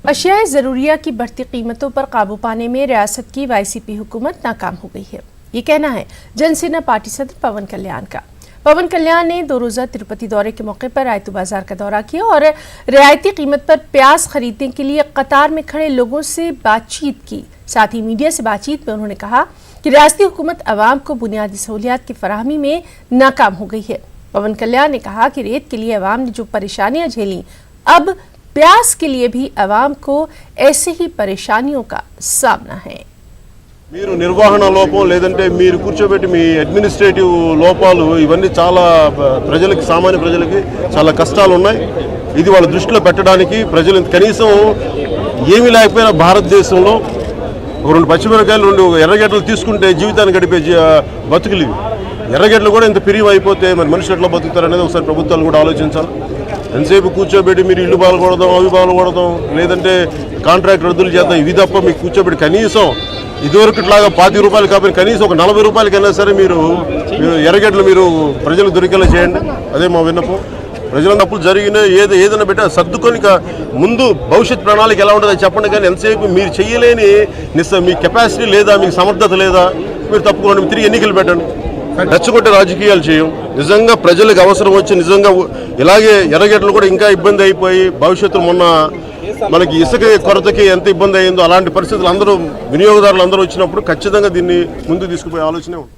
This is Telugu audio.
अशियाए ज़रूरिया की बढ़ती कीमतों पर काबू पाने में रियासत की वाईसीपी हुकूमत नाकाम हो गई है। ये कहना है जनसेना पार्टी सदर पवन कल्याण का। पवन कल्याण ने 2 रोज़ा तरोपती दौरे के मौके पर रائितो बाजार का दौरा किया और रियायती कीमत पर प्याज खरीदने के लिए कतार में खड़े लोगों से बातचीत की। साथ ही मीडिया से बातचीत में उन्होंने कहा कि रियासती हुकूमत अवाम को बुनियादी सहूलियात की फराहमी में नाकाम हो गई है। पवन कल्याण ने कहा कि रेत के लिए अवाम ने जो परेशानियां झेली, अब प्याज के लिए भी अवाम को ऐसे ही परेशानियों का सामना है। మీరు నిర్వహణ లోపం లేదంటే మీరు కూర్చోబెట్టి మీ అడ్మినిస్ట్రేటివ్ లోపాలు ఇవన్నీ చాలా ప్రజలకు సామాన్య ప్రజలకు చాలా కష్టాలు ఉన్నాయి. ఇది వాళ్ళ దృష్టిలో పెట్టడానికి ప్రజలు కనీసం ఏమీ లేకపోయినా భారతదేశంలో 2 పచ్చిమిరకాయలు 2 ఎర్రగడ్డలు తీసుకుంటే జీవితాన్ని గడిపే బతుకులు ఇవి. ఎర్రగడ్డలు కూడా ఇంత పిరివి అయిపోతే మరి మనుషులు ఎట్లా బతుకుతారనేది ఒకసారి ప్రభుత్వాలు కూడా ఆలోచించాలి. ఎంతసేపు కూర్చోబెట్టి మీరు ఇల్లు పాల్గొడదాం అవి పాల్గొడదాం లేదంటే కాంట్రాక్ట్ రద్దులు చేద్దాం ఇవి తప్ప మీకు కూర్చోబెట్టి కనీసం ఇదివరకులాగా 25 రూపాయలు కాకపోయినా కనీసం ఒక 40 రూపాయలకైనా సరే మీరు ఎర్రగడ్డలు మీరు ప్రజలకు దొరికేలా చేయండి. అదే మా విన్నపం. ప్రజల తప్పులు జరిగిన ఏదైనా పెట్టా సర్దుకొని ముందు భవిష్యత్ ప్రణాళిక ఎలా ఉంటుందో చెప్పండి. కానీ ఎంతసేపు మీరు చేయలేని మీ కెపాసిటీ లేదా మీకు సమర్థత లేదా మీరు తప్పుకోండి. తిరిగి ఎన్నికలు పెట్టండి. రెచ్చగొట్టే రాజకీయాలు చేయం. నిజంగా ప్రజలకు అవసరం వచ్చి నిజంగా ఇలాగే ఎర్రగడ్డలు కూడా ఇంకా ఇబ్బంది అయిపోయి భవిష్యత్తులో మొన్న మనకి ఇసుక కొరతకి ఎంత ఇబ్బంది అయ్యిందో అలాంటి పరిస్థితులు అందరూ వినియోగదారులు అందరూ వచ్చినప్పుడు ఖచ్చితంగా దీన్ని ముందుకు తీసుకుపోయే ఆలోచనే ఉంది.